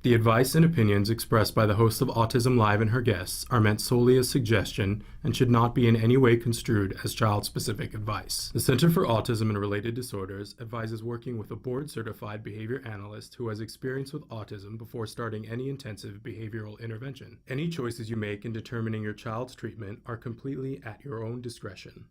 The advice and opinions expressed by the host of Autism Live and her guests are meant solely as suggestion and should not be in any way construed as child-specific advice. The Center for Autism and Related Disorders advises working with a board-certified behavior analyst who has experience with autism before starting any intensive behavioral intervention. Any choices you make in determining your child's treatment are completely at your own discretion.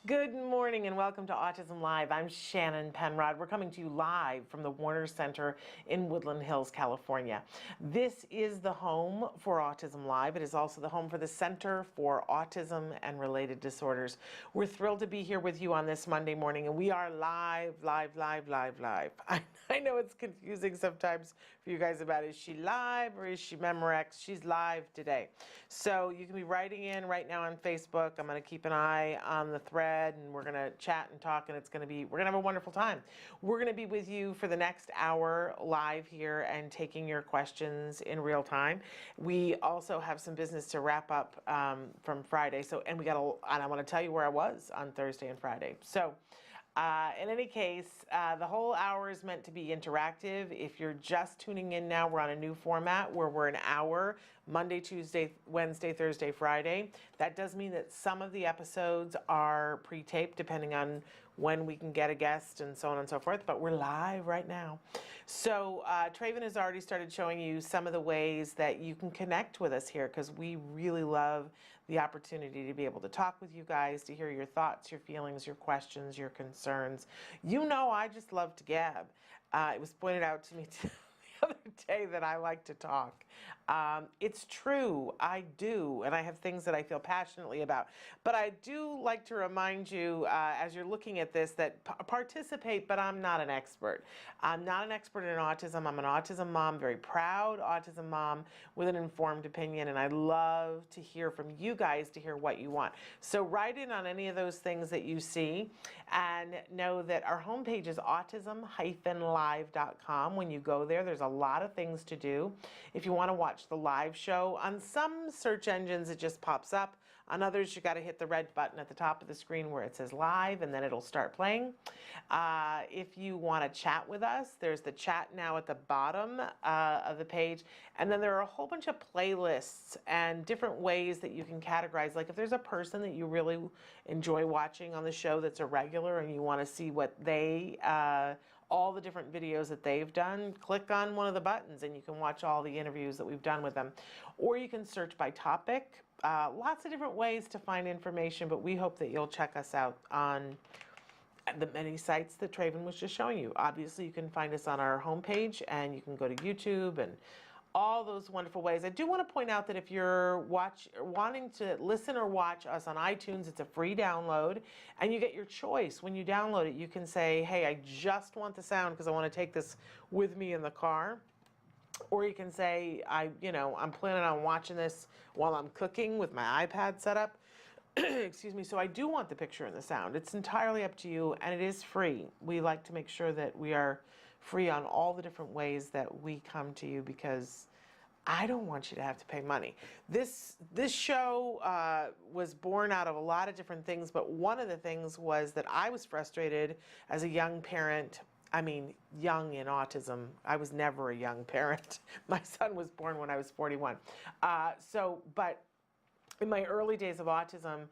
Good morning and welcome to Autism Live. I'm Shannon Penrod. We're coming to you live from the Warner Center in Woodland Hills, California. This is the home for Autism Live. It is also the home for the Center for Autism and Related Disorders. We're thrilled to be here with you on this Monday morning, and we are live. I know it's confusing sometimes for you guys about is she live or is she Memorex? She's live today. So you can be writing in right now on Facebook. I'm going to keep an eye on the thread, and we're going to chat and talk, and we're going to have a wonderful time. We're going to be with you for the next hour live here and taking your questions in real time. We also have some business to wrap up from Friday. And I want to tell you where I was on Thursday and Friday. So in any case, the whole hour is meant to be interactive. If you're just tuning in now, we're on a new format where we're an hour, Monday, Tuesday, Wednesday, Thursday, Friday. That does mean that some of the episodes are pre-taped depending on when we can get a guest and so on and so forth, but we're live right now. So Traven has already started showing you some of the ways that you can connect with us here, because we really love the opportunity to be able to talk with you guys, to hear your thoughts, your feelings, your questions, your concerns. You know, I just love to gab. It was pointed out to me the other day that I like to talk. It's true, I do, and I have things that I feel passionately about. But I do like to remind you, as you're looking at this, that participate, but I'm not an expert. I'm not an expert in autism. I'm an autism mom, very proud autism mom with an informed opinion, and I love to hear from you guys, to hear what you want. So write in on any of those things that you see, and know that our homepage is autism-live.com. When you go there, there's a lot of things to do. If you want to watch the live show, on some search engines it just pops up. On others, you got to hit the red button at the top of the screen where it says live, and then it'll start playing. If you want to chat with us, there's the chat now at the bottom of the page. And then there are a whole bunch of playlists and different ways that you can categorize. Like if there's a person that you really enjoy watching on the show that's a regular and you want to see what they all the different videos that they've done, click on one of the buttons and you can watch all the interviews that we've done with them. Or you can search by topic. Lots of different ways to find information, but we hope that you'll check us out on the many sites that Traven was just showing you. Obviously, you can find us on our homepage, and you can go to YouTube and all those wonderful ways. I do want to point out that if you're wanting to listen or watch us on iTunes, it's a free download, and you get your choice. When you download it, you can say, hey, I just want the sound because I want to take this with me in the car. Or you can say, I'm planning on watching this while I'm cooking with my iPad set up. Excuse me. So I do want the picture and the sound. It's entirely up to you, and it is free. We like to make sure that we are free on all the different ways that we come to you, because I don't want you to have to pay money. This show was born out of a lot of different things, but one of the things was that I was frustrated as a young parent. I mean, young in autism. I was never a young parent. My son was born when I was 41. But in my early days of autism,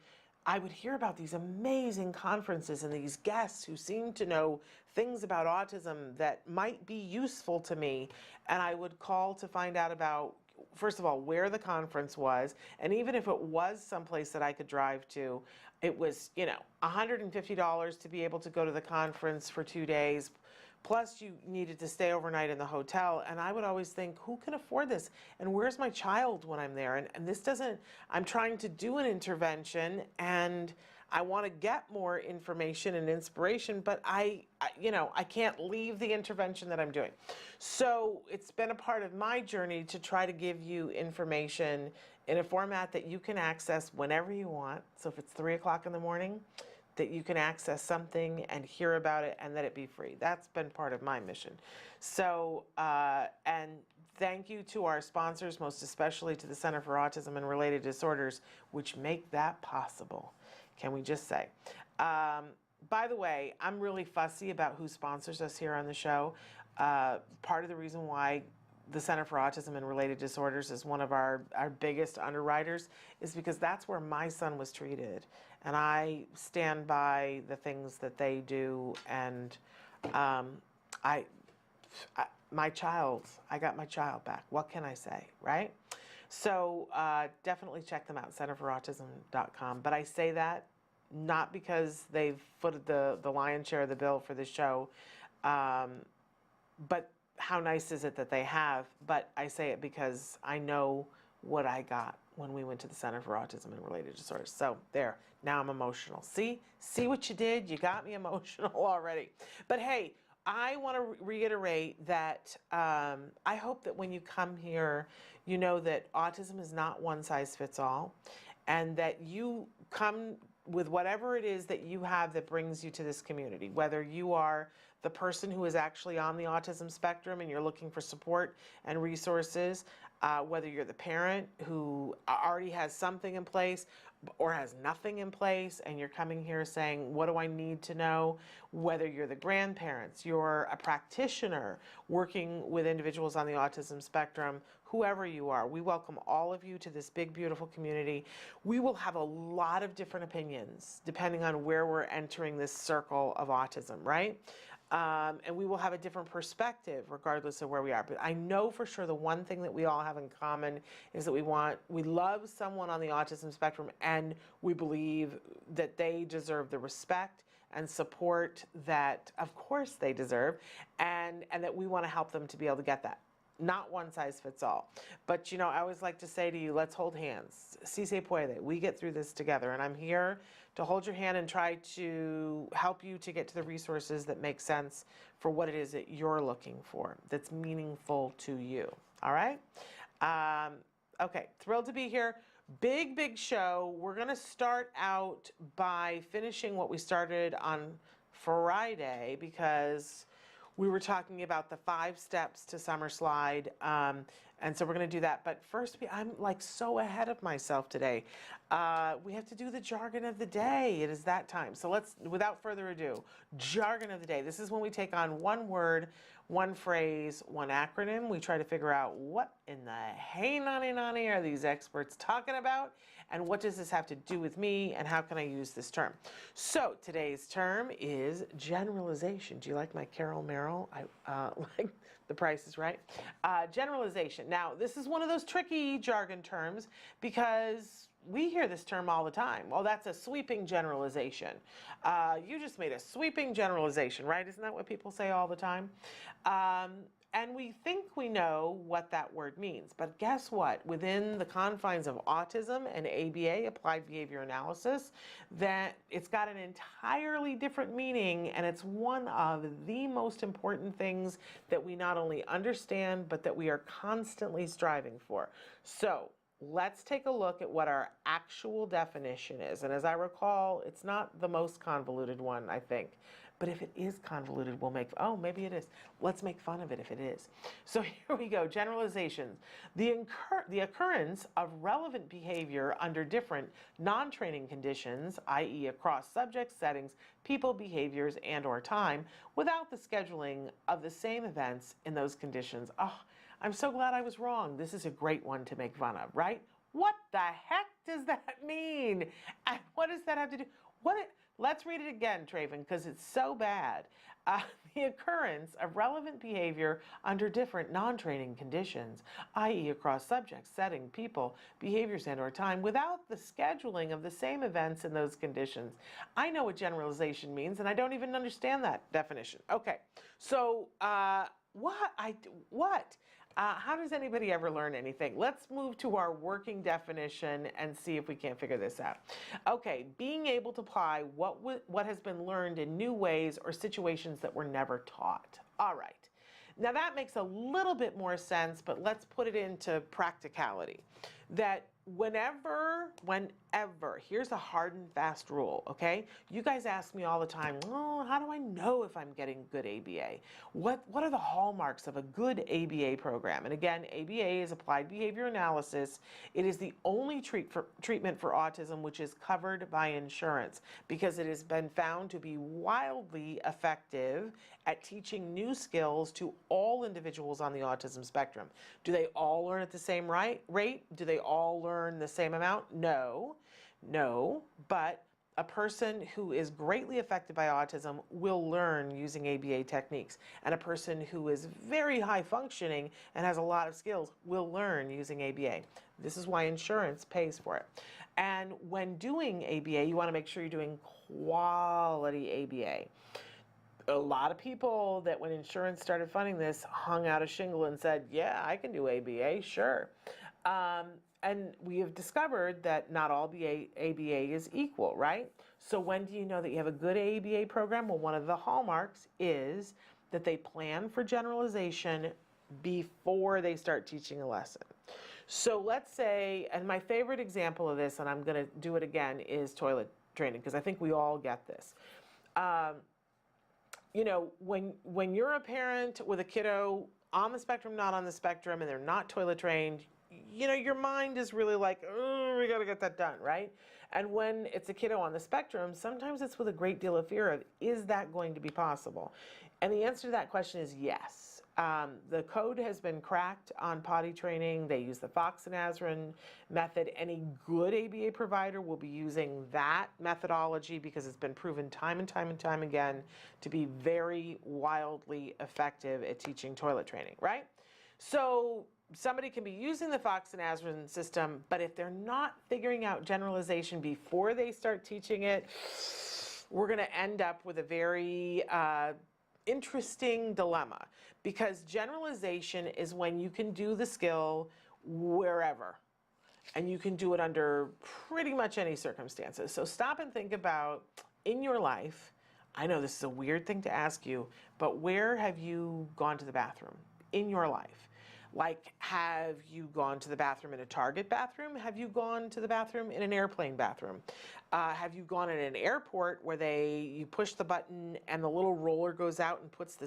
I would hear about these amazing conferences and these guests who seemed to know things about autism that might be useful to me. And I would call to find out about, first of all, where the conference was. And even if it was someplace that I could drive to, it was, $150 to be able to go to the conference for 2 days. Plus, you needed to stay overnight in the hotel. And I would always think, who can afford this? And where's my child when I'm there? And this doesn't, I'm trying to do an intervention, and I want to get more information and inspiration, but I can't leave the intervention that I'm doing. So it's been a part of my journey to try to give you information in a format that you can access whenever you want. So if it's 3 o'clock in the morning, that you can access something and hear about it and that it be free. That's been part of my mission. So, and thank you to our sponsors, most especially to the Center for Autism and Related Disorders, which make that possible. Can we just say? By the way, I'm really fussy about who sponsors us here on the show. Part of the reason why the Center for Autism and Related Disorders is one of our biggest underwriters is because that's where my son was treated. And I stand by the things that they do. And I got my child back. What can I say, right? So definitely check them out, centerforautism.com. But I say that not because they've footed the lion's share of the bill for the show, but how nice is it that they have? But I say it because I know what I got when we went to the Center for Autism and Related Disorders. So there, now I'm emotional. See what you did? You got me emotional already. But hey, I want to reiterate that I hope that when you come here, you know that autism is not one size fits all, and that you come with whatever it is that you have that brings you to this community, whether you are the person who is actually on the autism spectrum and you're looking for support and resources, whether you're the parent who already has something in place or has nothing in place and you're coming here saying, what do I need to know? Whether you're the grandparents, you're a practitioner working with individuals on the autism spectrum, whoever you are, we welcome all of you to this big, beautiful community. We will have a lot of different opinions depending on where we're entering this circle of autism, right? And we will have a different perspective regardless of where we are. But I know for sure the one thing that we all have in common is that we love someone on the autism spectrum, and we believe that they deserve the respect and support that, of course, they deserve, and that we want to help them to be able to get that. Not one size fits all. But, I always like to say to you, let's hold hands. Si se puede. We get through this together. And I'm here to hold your hand and try to help you to get to the resources that make sense for what it is that you're looking for, that's meaningful to you. All right? Okay, thrilled to be here. Big, big show. We're going to start out by finishing what we started on Friday because we were talking about the 5 steps to Summer Slide, and so we're going to do that. But first, I'm like so ahead of myself today. We have to do the jargon of the day. It is that time. So let's, without further ado, jargon of the day. This is when we take on one word, one phrase, one acronym. We try to figure out what in the hey nani nani are these experts talking about, and what does this have to do with me, and how can I use this term? So today's term is generalization. Do you like my Carol Merrill? I like The Price is Right. Generalization. Now, this is one of those tricky jargon terms because we hear this term all the time. Well, that's a sweeping generalization. You just made a sweeping generalization, right? Isn't that what people say all the time? And we think we know what that word means. But guess what? Within the confines of autism and ABA, applied behavior analysis, that it's got an entirely different meaning, and it's one of the most important things that we not only understand, but that we are constantly striving for. So let's take a look at what our actual definition is. And as I recall, it's not the most convoluted one, I think. But if it is convoluted, we'll oh, maybe it is. Let's make fun of it if it is. So here we go, generalizations. The occurrence of relevant behavior under different non-training conditions, i.e. across subjects, settings, people, behaviors, and or time, without the scheduling of the same events in those conditions. Oh, I'm so glad I was wrong. This is a great one to make fun of, right? What the heck does that mean? And what does that have to do? Let's read it again, Traven, because it's so bad. The occurrence of relevant behavior under different non-training conditions, i.e. across subjects, setting, people, behaviors, and or time, without the scheduling of the same events in those conditions. I know what generalization means, and I don't even understand that definition. Okay, so What? How does anybody ever learn anything? Let's move to our working definition and see if we can't figure this out. Okay, being able to apply what has been learned in new ways or situations that were never taught. All right. Now that makes a little bit more sense, but let's put it into practicality. That whenever, here's a hard and fast rule, okay? You guys ask me all the time, oh, how do I know if I'm getting good ABA? What are the hallmarks of a good ABA program? And again, ABA is applied behavior analysis. It is the only treatment for autism which is covered by insurance because it has been found to be wildly effective at teaching new skills to all individuals on the autism spectrum. Do they all learn at the same rate? Do they all learn the same amount? No, but a person who is greatly affected by autism will learn using ABA techniques. And a person who is very high functioning and has a lot of skills will learn using ABA. This is why insurance pays for it. And when doing ABA, you want to make sure you're doing quality ABA. A lot of people that when insurance started funding this hung out a shingle and said, yeah, I can do ABA, sure. And we have discovered that not all ABA is equal, right? So when do you know that you have a good ABA program? Well, one of the hallmarks is that they plan for generalization before they start teaching a lesson. So let's say, and my favorite example of this, and I'm going to do it again, is toilet training, because I think we all get this. You know, when you're a parent with a kiddo on the spectrum, not on the spectrum, and they're not toilet trained, you know, your mind is really like, oh, we got to get that done, right? And when it's a kiddo on the spectrum, sometimes it's with a great deal of fear of, is that going to be possible? And the answer to that question is yes. The code has been cracked on potty training. They use the Fox and Azrin method. Any good ABA provider will be using that methodology because it's been proven time and time and time again to be very wildly effective at teaching toilet training, right? So somebody can be using the Fox and Azrin system, but if they're not figuring out generalization before they start teaching it, we're going to end up with a very interesting dilemma, because generalization is when you can do the skill wherever, and you can do it under pretty much any circumstances. So stop and think about, in your life, I know this is a weird thing to ask you, but where have you gone to the bathroom in your life? Like, have you gone to the bathroom in a Target bathroom? Have you gone to the bathroom in an airplane bathroom? Have you gone in an airport where you push the button and the little roller goes out and puts the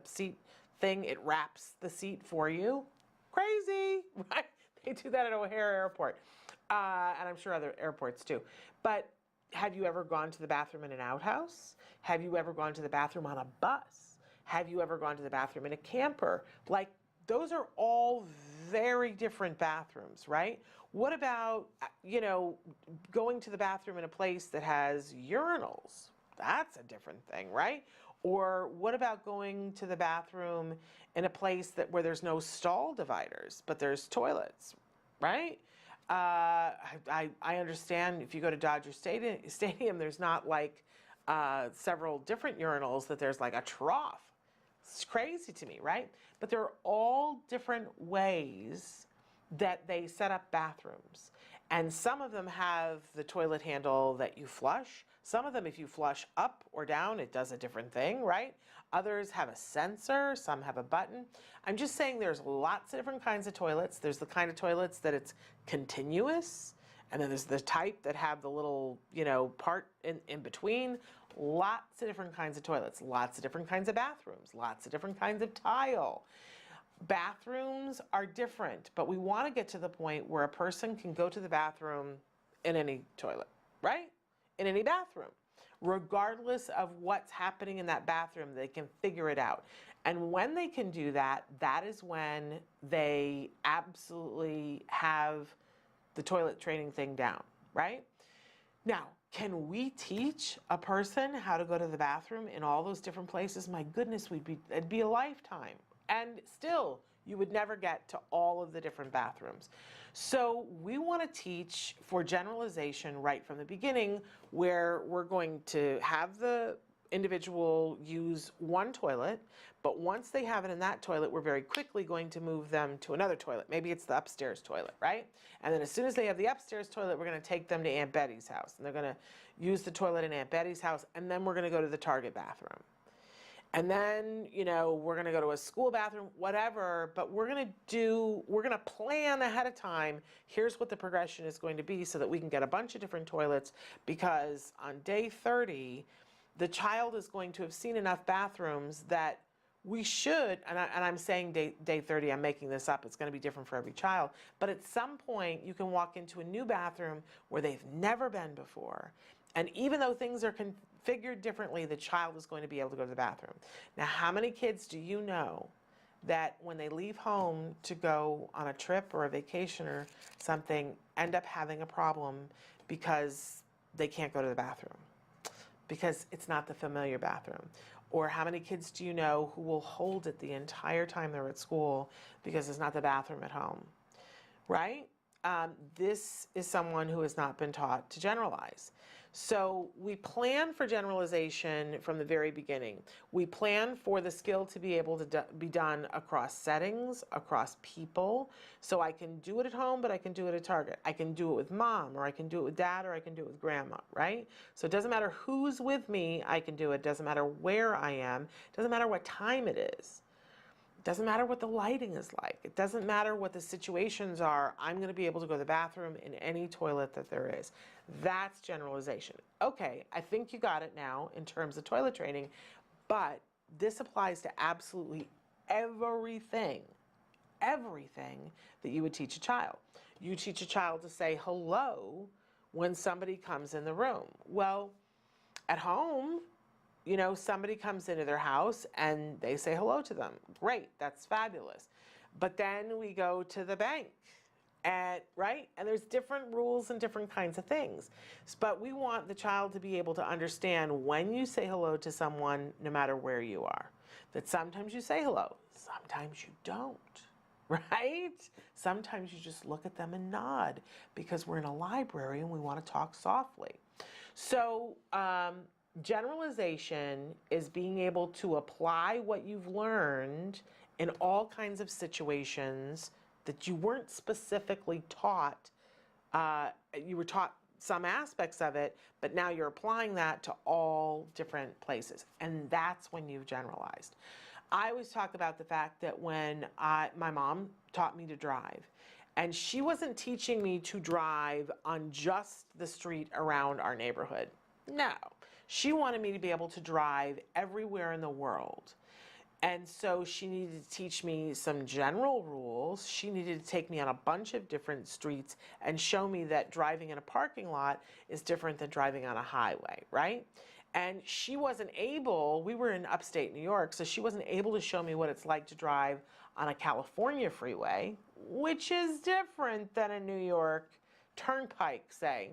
seat thing, it wraps the seat for you? Crazy, right? They do that at O'Hare Airport, and I'm sure other airports too. But have you ever gone to the bathroom in an outhouse? Have you ever gone to the bathroom on a bus? Have you ever gone to the bathroom in a camper? Like, those are all very different bathrooms, right? What about, you know, going to the bathroom in a place that has urinals? That's a different thing, right? Or what about going to the bathroom in a place where there's no stall dividers, but there's toilets, right? I understand if you go to Dodger Stadium, there's not like several different urinals, that there's like a trough. It's crazy to me, right? But there are all different ways that they set up bathrooms. And some of them have the toilet handle that you flush. Some of them, if you flush up or down, it does a different thing, right? Others have a sensor, some have a button. I'm just saying there's lots of different kinds of toilets. There's the kind of toilets that it's continuous, and then there's the type that have the little, you know, part in between. Lots of different kinds of toilets, lots of different kinds of bathrooms, lots of different kinds of tile. Bathrooms are different, but we want to get to the point where a person can go to the bathroom in any toilet, right? In any bathroom. Regardless of what's happening in that bathroom, they can figure it out. And when they can do that, that is when they absolutely have the toilet training thing down, right? Now, can we teach a person how to go to the bathroom in all those different places? My goodness, it'd be a lifetime. And still, you would never get to all of the different bathrooms. So we want to teach for generalization right from the beginning, where we're going to have the individual use one toilet, but once they have it in that toilet, we're very quickly going to move them to another toilet. Maybe it's the upstairs toilet, right? And then as soon as they have the upstairs toilet, we're going to take them to Aunt Betty's house, and they're going to use the toilet in Aunt Betty's house, and then we're going to go to the Target bathroom. And then, we're going to go to a school bathroom, whatever, but we're going to plan ahead of time. Here's what the progression is going to be so that we can get a bunch of different toilets, because on day 30, the child is going to have seen enough bathrooms that we should, and I'm saying day 30, I'm making this up, it's going to be different for every child, but at some point you can walk into a new bathroom where they've never been before, and even though things are configured differently, the child is going to be able to go to the bathroom. Now, how many kids do you know that when they leave home to go on a trip or a vacation or something, end up having a problem because they can't go to the bathroom? Because it's not the familiar bathroom. Or how many kids do you know who will hold it the entire time they're at school because it's not the bathroom at home, right? This is someone who has not been taught to generalize. So we plan for generalization from the very beginning. We plan for the skill to be able to be done across settings, across people. So I can do it at home, but I can do it at Target. I can do it with mom, or I can do it with dad, or I can do it with grandma, right? So it doesn't matter who's with me, I can do it. It doesn't matter where I am. It doesn't matter what time it is. It doesn't matter what the lighting is like. It doesn't matter what the situations are. I'm going to be able to go to the bathroom in any toilet that there is. That's generalization. Okay, I think you got it now in terms of toilet training, but this applies to absolutely everything that you would teach a child. You teach a child to say hello when somebody comes in the room. Well, at home, somebody comes into their house and they say hello to them. Great, that's fabulous. But then we go to the bank, right? And there's different rules and different kinds of things. But we want the child to be able to understand when you say hello to someone, no matter where you are, that sometimes you say hello, sometimes you don't, right? Sometimes you just look at them and nod because we're in a library and we want to talk softly. So, generalization is being able to apply what you've learned in all kinds of situations that you weren't specifically taught. You were taught some aspects of it, but now you're applying that to all different places. And that's when you've generalized. I always talk about the fact that when my mom taught me to drive, and she wasn't teaching me to drive on just the street around our neighborhood. No. She wanted me to be able to drive everywhere in the world. And so she needed to teach me some general rules. She needed to take me on a bunch of different streets and show me that driving in a parking lot is different than driving on a highway, right? And she wasn't able, we were in upstate New York, so she wasn't able to show me what it's like to drive on a California freeway, which is different than a New York turnpike, say.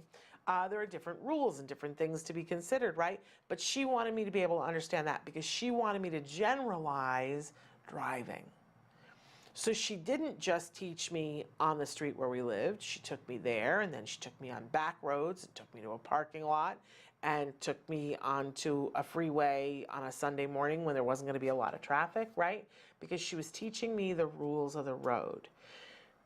There are different rules and different things to be considered, right? But she wanted me to be able to understand that because she wanted me to generalize driving. So she didn't just teach me on the street where we lived. She took me there, and then she took me on back roads, and took me to a parking lot, and took me onto a freeway on a Sunday morning when there wasn't going to be a lot of traffic, right? Because she was teaching me the rules of the road.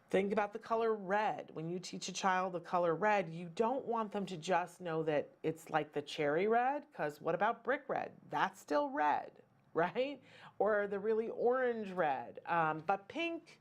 Think about the color red. When you teach a child the color red, you don't want them to just know that it's like the cherry red, because what about brick red? That's still red, right? Or the really orange red. But pink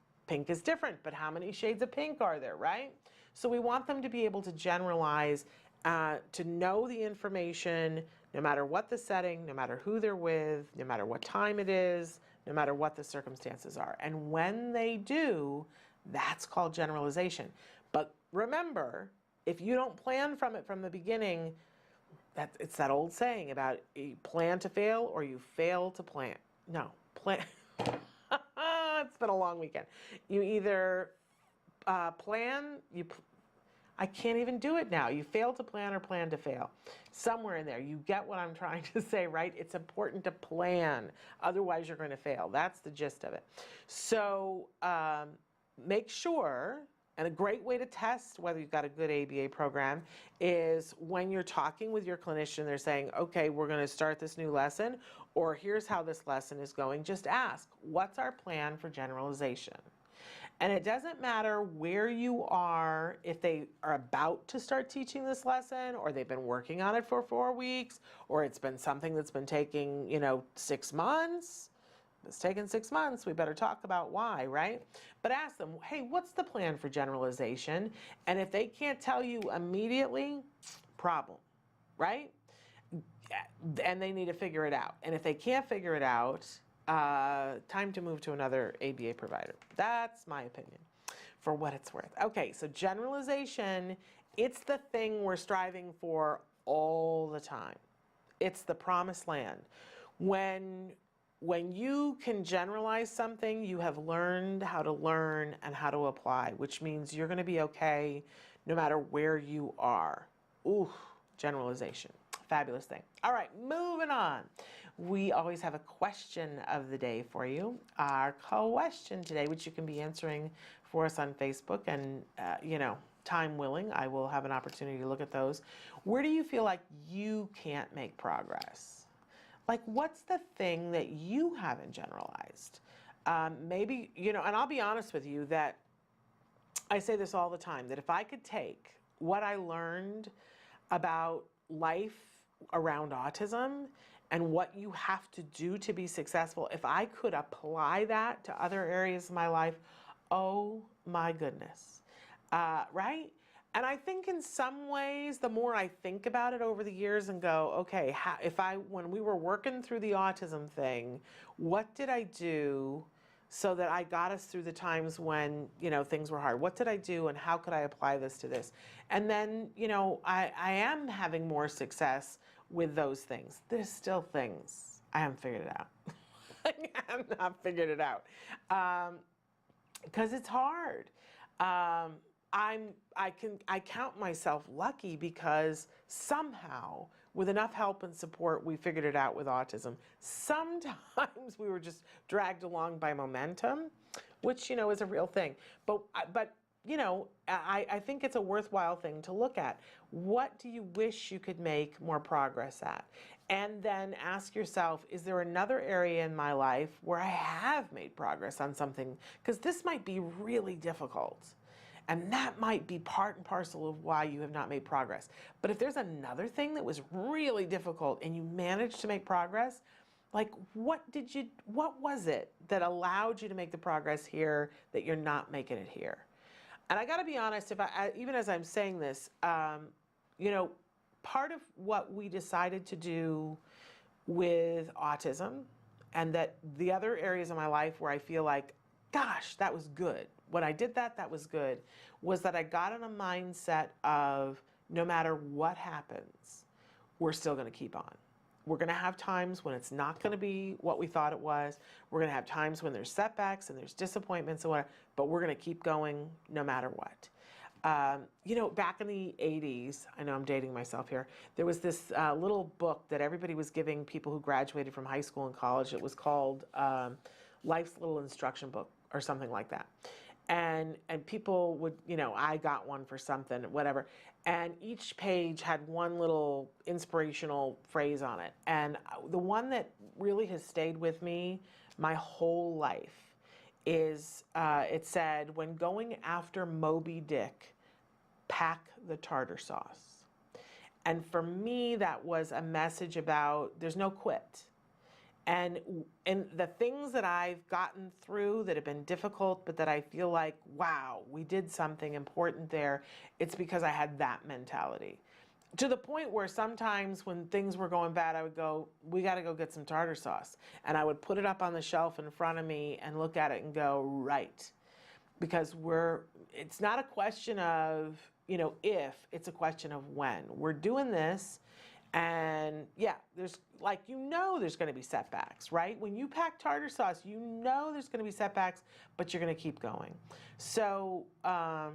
is different, but how many shades of pink are there, right? So we want them to be able to generalize, to know the information, no matter what the setting, no matter who they're with, no matter what time it is, no matter what the circumstances are. And when they do, that's called generalization. But remember, if you don't plan from it from the beginning, it's that old saying about you plan to fail or you fail to plan. No, plan. It's been a long weekend. You either I can't even do it now. You fail to plan or plan to fail. Somewhere in there, you get what I'm trying to say, right? It's important to plan. Otherwise, you're going to fail. That's the gist of it. So, make sure, And a great way to test whether you've got a good ABA program is when you're talking with your clinician, they're saying, okay, we're going to start this new lesson, or here's how this lesson is going. Just ask, what's our plan for generalization? And it doesn't matter where you are, if they are about to start teaching this lesson, or they've been working on it for 4 weeks, or it's been something that's been taking, 6 months. It's taken 6 months, we better talk about why, right? But ask them, hey, what's the plan for generalization? And if they can't tell you immediately, problem, right? And they need to figure it out. And if they can't figure it out, time to move to another ABA provider. That's my opinion, for what it's worth. Okay, so generalization, it's the thing we're striving for all the time. It's the promised land. When you can generalize something, you have learned how to learn and how to apply, which means you're going to be okay no matter where you are. Ooh, generalization. Fabulous thing. All right, moving on. We always have a question of the day for you. Our question today, which you can be answering for us on Facebook, and time willing, I will have an opportunity to look at those. Where do you feel like you can't make progress? Like, what's the thing that you haven't generalized? Maybe, and I'll be honest with you that I say this all the time, that if I could take what I learned about life around autism and what you have to do to be successful, if I could apply that to other areas of my life, oh my goodness, right? And I think in some ways, the more I think about it over the years and go, okay, when we were working through the autism thing, what did I do so that I got us through the times when, things were hard? What did I do and how could I apply this to this? And then, I am having more success with those things. There's still things I haven't figured it out. I have not figured it out because it's hard. I count myself lucky because somehow, with enough help and support, we figured it out with autism. Sometimes we were just dragged along by momentum, which, is a real thing. But I think it's a worthwhile thing to look at. What do you wish you could make more progress at? And then ask yourself, is there another area in my life where I have made progress on something? Because this might be really difficult. And that might be part and parcel of why you have not made progress. But if there's another thing that was really difficult and you managed to make progress, like what was it that allowed you to make the progress here that you're not making it here? And I got to be honest, even as I'm saying this, part of what we decided to do with autism, and that the other areas of my life where I feel like, gosh, that was good. When I did that was good, was that I got in a mindset of no matter what happens, we're still going to keep on. We're going to have times when it's not going to be what we thought it was. We're going to have times when there's setbacks and there's disappointments and whatever, but we're going to keep going no matter what. Back in the 80s, I know I'm dating myself here, there was this little book that everybody was giving people who graduated from high school and college. It was called Life's Little Instruction Book or something like that. And people would, I got one for something, whatever. And each page had one little inspirational phrase on it. And the one that really has stayed with me my whole life is, it said, when going after Moby Dick, pack the tartar sauce. And for me, that was a message about there's no quit. And the things that I've gotten through that have been difficult, but that I feel like, wow, we did something important there, it's because I had that mentality. To the point where sometimes when things were going bad, I would go, we got to go get some tartar sauce. And I would put it up on the shelf in front of me and look at it and go, right. Because it's not a question of, if, it's a question of when. We're doing this. And yeah, there's there's going to be setbacks, right? When you pack tartar sauce, there's going to be setbacks, but you're going to keep going. So now,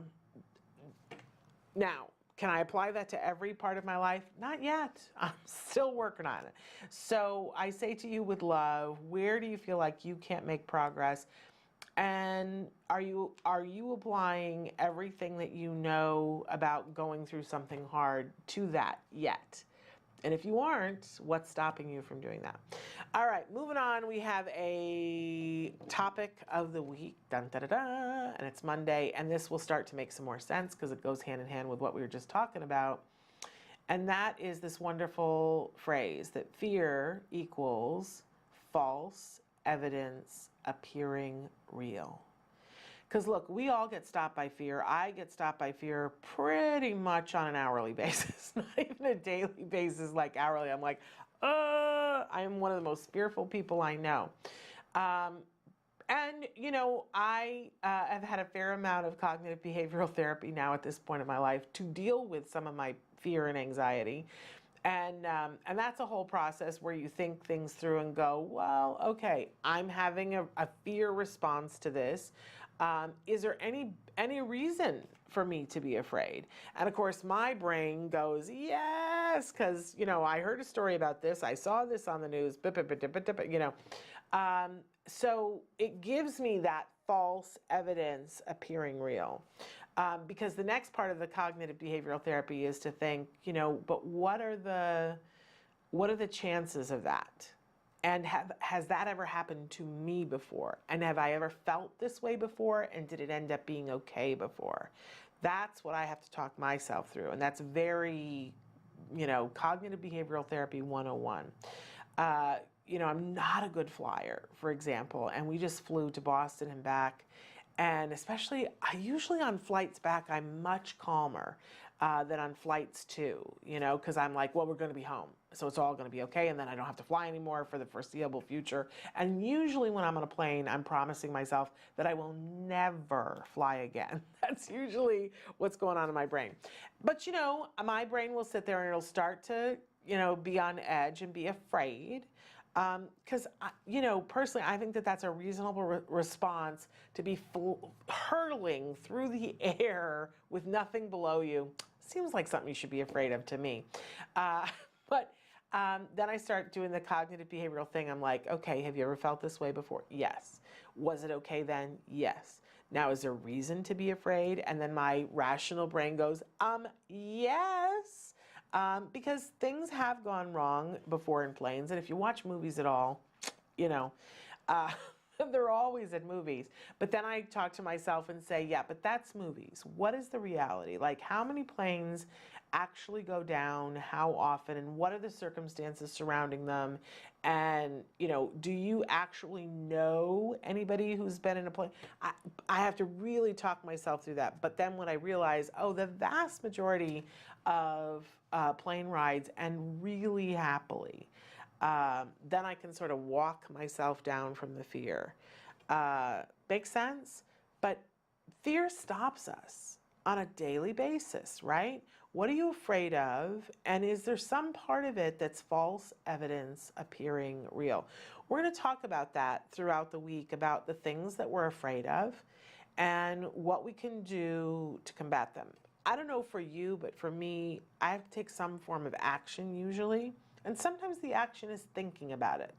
can I apply that to every part of my life? Not yet. I'm still working on it. So I say to you with love, where do you feel like you can't make progress? And are you applying everything that you know about going through something hard to that yet? And if you aren't, what's stopping you from doing that? All right, moving on. We have a topic of the week, dun, da, da, da, and it's Monday. And this will start to make some more sense because it goes hand in hand with what we were just talking about. And that is this wonderful phrase that fear equals false evidence appearing real. Because look, we all get stopped by fear. I get stopped by fear pretty much on an hourly basis, not even a daily basis, like hourly. I'm like, I am one of the most fearful people I know. And, you know, I have had a fair amount of cognitive behavioral therapy now at this point in my life to deal with some of my fear and anxiety. And that's a whole process where you think things through and go, well, okay, I'm having a fear response to this. Is there any reason for me to be afraid? And of course, my brain goes, yes, because, you know, I heard a story about this. I saw this on the news, you know. So it gives me that false evidence appearing real. Because the next part of the cognitive behavioral therapy is to think, you know, but what are the chances of that? And has that ever happened to me before? And have I ever felt this way before? And did it end up being okay before? That's what I have to talk myself through. And that's very, you know, cognitive behavioral therapy 101. You know, I'm not a good flyer, for example, and we just flew to Boston and back. And especially, usually on flights back, I'm much calmer than on flights too, you know, because I'm like, well, we're going to be home. So it's all going to be okay. And then I don't have to fly anymore for the foreseeable future. And usually when I'm on a plane, I'm promising myself that I will never fly again. That's usually what's going on in my brain. But, you know, my brain will sit there and it'll start to, you know, be on edge and be afraid. Because, you know, personally, I think that that's a reasonable response to be hurtling through the air with nothing below you. Seems like something you should be afraid of to me. But then I start doing the cognitive behavioral thing. I'm like, okay, have you ever felt this way before? Yes. Was it okay then? Yes. Now, is there reason to be afraid? And then my rational brain goes, yes. Because things have gone wrong before in planes. And if you watch movies at all, you know, they're always in movies. But then I talk to myself and say, yeah, but that's movies. What is the reality? Like, how many planes actually go down? How often? And what are the circumstances surrounding them? And, you know, do you actually know anybody who's been in a plane? I have to really talk myself through that. But then when I realize, oh, the vast majority of plane rides and really happily, then I can sort of walk myself down from the fear. Makes sense? But fear stops us on a daily basis, right? What are you afraid of? And is there some part of it that's false evidence appearing real? We're going to talk about that throughout the week, about the things that we're afraid of and what we can do to combat them. I don't know for you, but for me, I have to take some form of action usually. And sometimes the action is thinking about it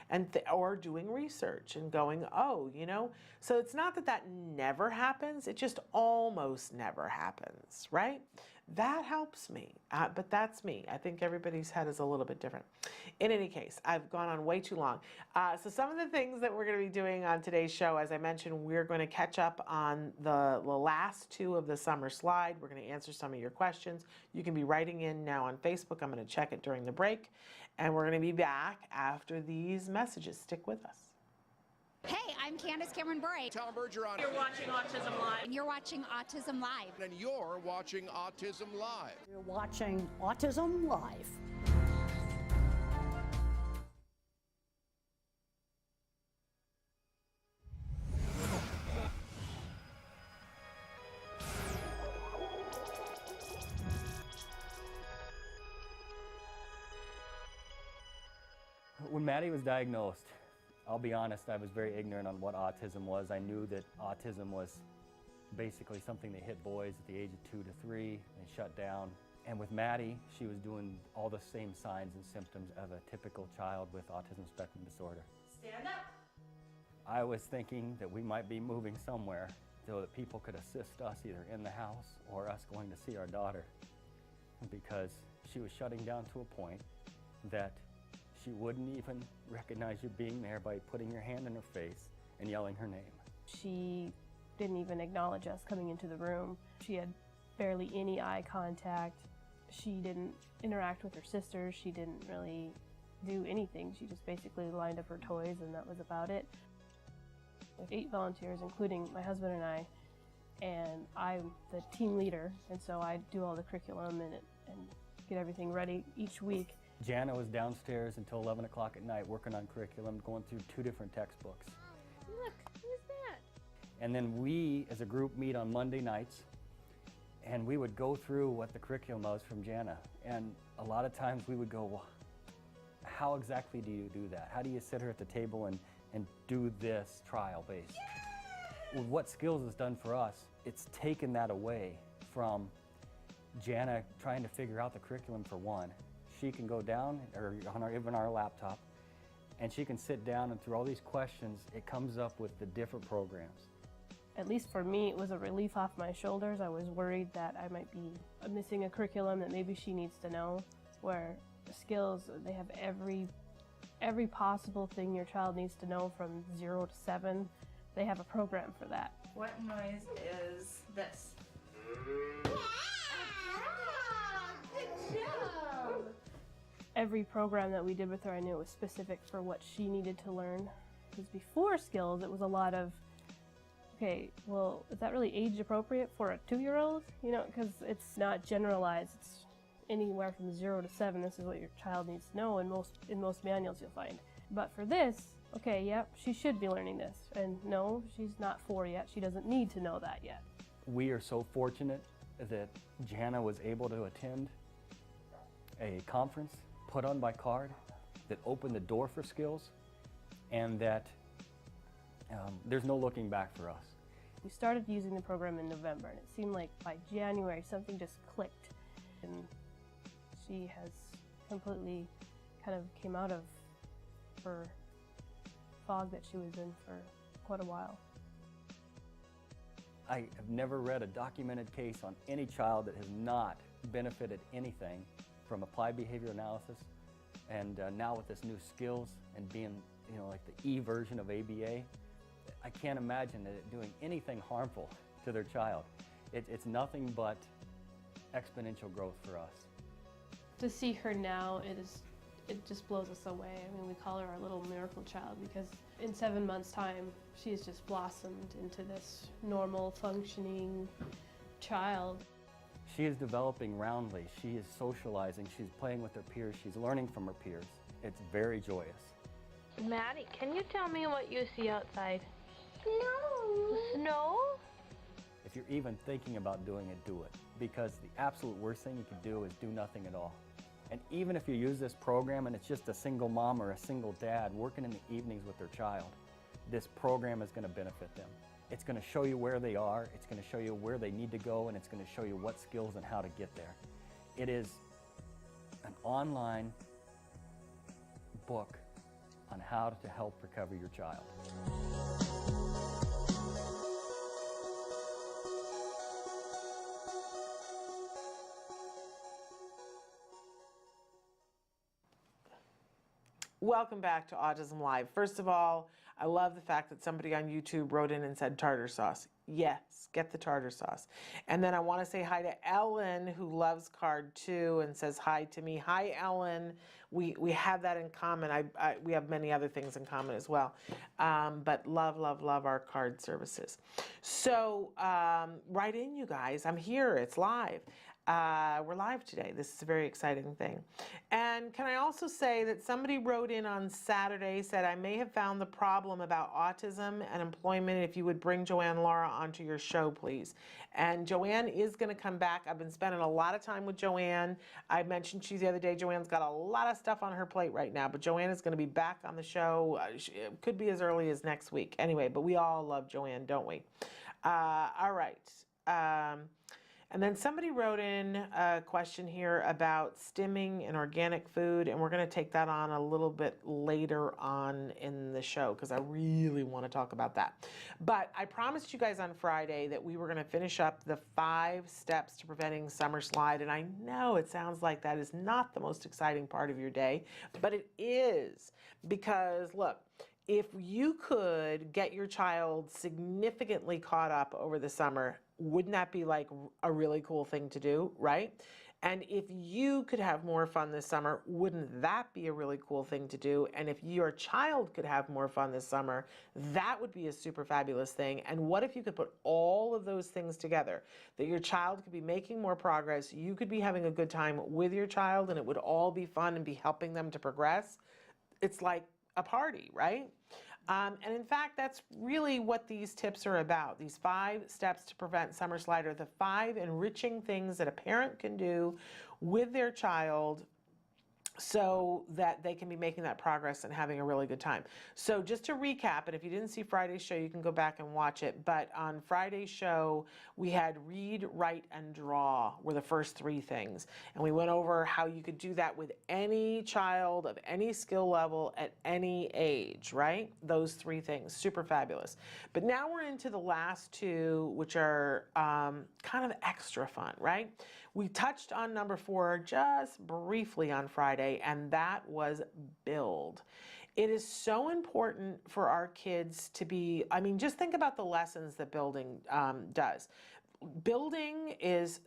and or doing research and going, oh, you know. So it's not that that never happens. It just almost never happens, right? That helps me, but that's me. I think everybody's head is a little bit different. In any case, I've gone on way too long. So some of the things that we're going to be doing on today's show, as I mentioned, we're going to catch up on the last two of the summer slide. We're going to answer some of your questions. You can be writing in now on Facebook. I'm going to check it during the break. And we're going to be back after these messages. Stick with us. Hey, I'm Candace Cameron Bray. Tom Bergeron. You're watching Autism Live. And you're watching Autism Live. And you're watching Autism Live. You're watching Autism Live. When Maddie was diagnosed, I'll be honest, I was very ignorant on what autism was. I knew that autism was basically something that hit boys at the age of 2 to 3 and shut down. And with Maddie, she was doing all the same signs and symptoms of a typical child with autism spectrum disorder. Stand up. I was thinking that we might be moving somewhere so that people could assist us either in the house or us going to see our daughter, because she was shutting down to a point that she wouldn't even recognize you being there by putting your hand in her face and yelling her name. She didn't even acknowledge us coming into the room. She had barely any eye contact. She didn't interact with her sisters. She didn't really do anything. She just basically lined up her toys and that was about it. With 8 volunteers, including my husband and I'm the team leader, and so I do all the curriculum and get everything ready each week. Jana was downstairs until 11 o'clock at night working on curriculum, going through 2 different textbooks. Look, who's that? And then we, as a group, meet on Monday nights, and we would go through what the curriculum was from Jana. And a lot of times we would go, well, how exactly do you do that? How do you sit her at the table and do this trial-based? Well, what Skills has done for us, it's taken that away from Jana trying to figure out the curriculum for one. She can go down, or even our laptop, and she can sit down and through all these questions, it comes up with the different programs. At least for me, it was a relief off my shoulders. I was worried that I might be missing a curriculum that maybe she needs to know, where Skills, they have every possible thing your child needs to know from 0 to 7. They have a program for that. What noise is this? Good job! Every program that we did with her, I knew it was specific for what she needed to learn. Because before Skills, it was a lot of, okay, well, is that really age appropriate for a 2-year-old? You know, because it's not generalized. It's anywhere from 0 to 7. This is what your child needs to know in most manuals you'll find. But for this, okay, yep, she should be learning this. And no, she's not 4 yet. She doesn't need to know that yet. We are so fortunate that Jana was able to attend a conference put on by CARD that opened the door for Skills, and that there's no looking back for us. We started using the program in November, and it seemed like by January something just clicked. And she has completely kind of came out of her fog that she was in for quite a while. I have never read a documented case on any child that has not benefited anything from applied behavior analysis, and now with this new Skills and being, you know, like the E version of ABA, I can't imagine it doing anything harmful to their child. It's nothing but exponential growth for us. To see her now, it just blows us away. I mean, we call her our little miracle child because in 7 months' time, she has just blossomed into this normal, functioning child. She is developing roundly. She is socializing. She's playing with her peers. She's learning from her peers. It's very joyous. Maddie, can you tell me what you see outside? Snow. Snow? If you're even thinking about doing it, do it. Because the absolute worst thing you can do is do nothing at all. And even if you use this program and it's just a single mom or a single dad working in the evenings with their child, this program is going to benefit them. It's going to show you where they are, it's going to show you where they need to go, and it's going to show you what skills and how to get there. It is an online book on how to help recover your child. Welcome back to Autism Live. First of all, I love the fact that somebody on YouTube wrote in and said tartar sauce. Yes, get the tartar sauce. And then I want to say hi to Ellen, who loves CARD too and says hi to me. Hi, Ellen. We have that in common. We have many other things in common as well. But love, love, love our CARD services. So write in, you guys. I'm here. It's live. We're live today. This is a very exciting thing. And can I also say that somebody wrote in on Saturday, said, I may have found the problem about autism and employment if you would bring Joanne Laura onto your show, please. And Joanne is going to come back. I've been spending a lot of time with Joanne. I mentioned to you the other day, Joanne's got a lot of stuff on her plate right now, but Joanne is going to be back on the show. It could be as early as next week. Anyway, but we all love Joanne, don't we? All right. And then somebody wrote in a question here about stimming and organic food, and we're going to take that on a little bit later on in the show because I really want to talk about that. But I promised you guys on Friday that we were going to finish up the 5 steps to preventing summer slide, and I know it sounds like that is not the most exciting part of your day, but it is, because look, if you could get your child significantly caught up over the summer, wouldn't that be like a really cool thing to do, right? And if you could have more fun this summer, wouldn't that be a really cool thing to do? And if your child could have more fun this summer, that would be a super fabulous thing. And what if you could put all of those things together? That your child could be making more progress, you could be having a good time with your child, and it would all be fun and be helping them to progress. It's like a party, right? And in fact, that's really what these tips are about. These 5 steps to prevent summer slide are the 5 enriching things that a parent can do with their child so that they can be making that progress and having a really good time. So just to recap, and if you didn't see Friday's show, you can go back and watch it. But on Friday's show, we had read, write, and draw were the first 3 things. And we went over how you could do that with any child of any skill level at any age, right? Those 3 things, super fabulous. But now we're into the last 2, which are kind of extra fun, right? We touched on number 4 just briefly on Friday, and that was build. It is so important for our kids to be, I mean, just think about the lessons that building does. Building is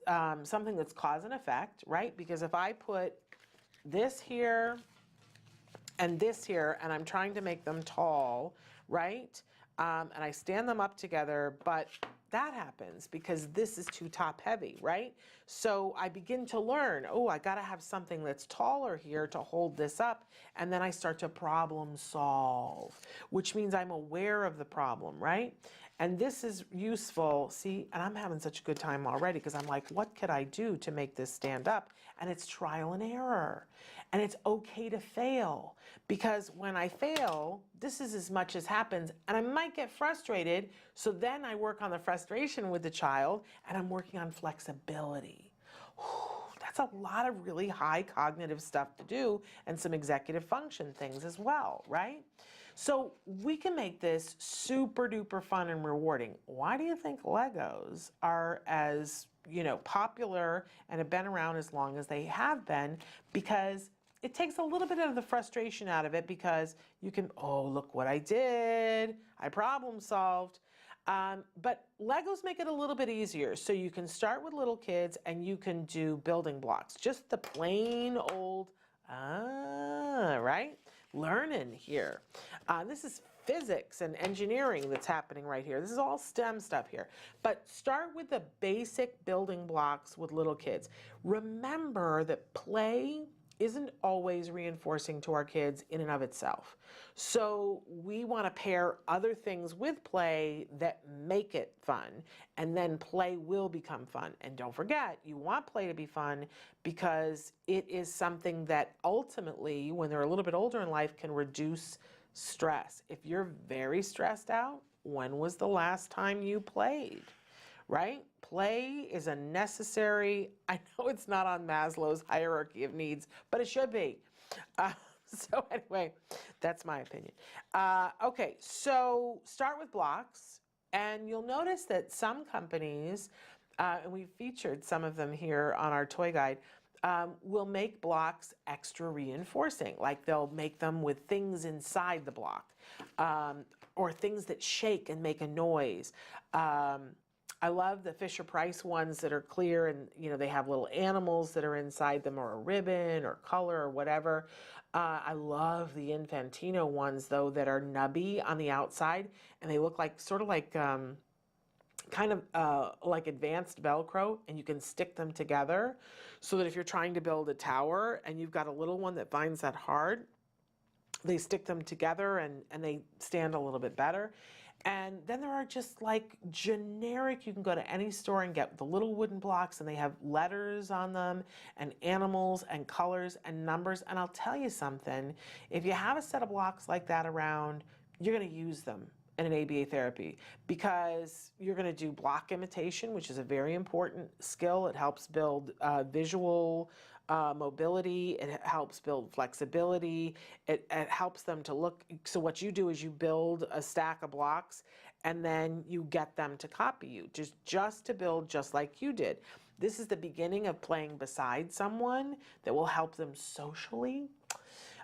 something that's cause and effect, right? Because if I put this here and this here, and I'm trying to make them tall, right? And I stand them up together, but that happens because this is too top heavy, right? So I begin to learn, oh, I gotta have something that's taller here to hold this up, and then I start to problem solve, which means I'm aware of the problem, right? And this is useful, see, and I'm having such a good time already because I'm like, what could I do to make this stand up? And it's trial and error. And it's okay to fail, because when I fail, this is as much as happens, and I might get frustrated, so then I work on the frustration with the child, and I'm working on flexibility. That's a lot of really high cognitive stuff to do, and some executive function things as well, right? So we can make this super duper fun and rewarding. Why do you think Legos are as, popular and have been around as long as they have been? Because it takes a little bit of the frustration out of it, because you can, oh, look what I did. I problem solved. But Legos make it a little bit easier. So you can start with little kids and you can do building blocks. Just the plain old, right? Learning here. This is physics and engineering that's happening right here. This is all STEM stuff here. But start with the basic building blocks with little kids. Remember that play isn't always reinforcing to our kids in and of itself. So we want to pair other things with play that make it fun, and then play will become fun. And don't forget, you want play to be fun because it is something that ultimately, when they're a little bit older in life, can reduce stress. If you're very stressed out, when was the last time you played? Right? Play is a necessary, I know it's not on Maslow's hierarchy of needs, but it should be. So anyway, that's my opinion. Okay, so start with blocks, and you'll notice that some companies, and we've featured some of them here on our toy guide, will make blocks extra reinforcing. Like they'll make them with things inside the block, or things that shake and make a noise. I love the Fisher-Price ones that are clear, and they have little animals that are inside them, or a ribbon or color or whatever. I love the Infantino ones though that are nubby on the outside, and they look like sort of like kind of like advanced Velcro, and you can stick them together so that if you're trying to build a tower and you've got a little one that finds that hard, they stick them together and they stand a little bit better. And then there are just like generic, you can go to any store and get the little wooden blocks, and they have letters on them and animals and colors and numbers. And I'll tell you something, if you have a set of blocks like that around, you're going to use them. in an ABA therapy, because you're going to do block imitation, which is a very important skill. It helps build visual mobility. It helps build flexibility. It helps them to look. So what you do is you build a stack of blocks, and then you get them to copy you, just to build just like you did. This is the beginning of playing beside someone that will help them socially.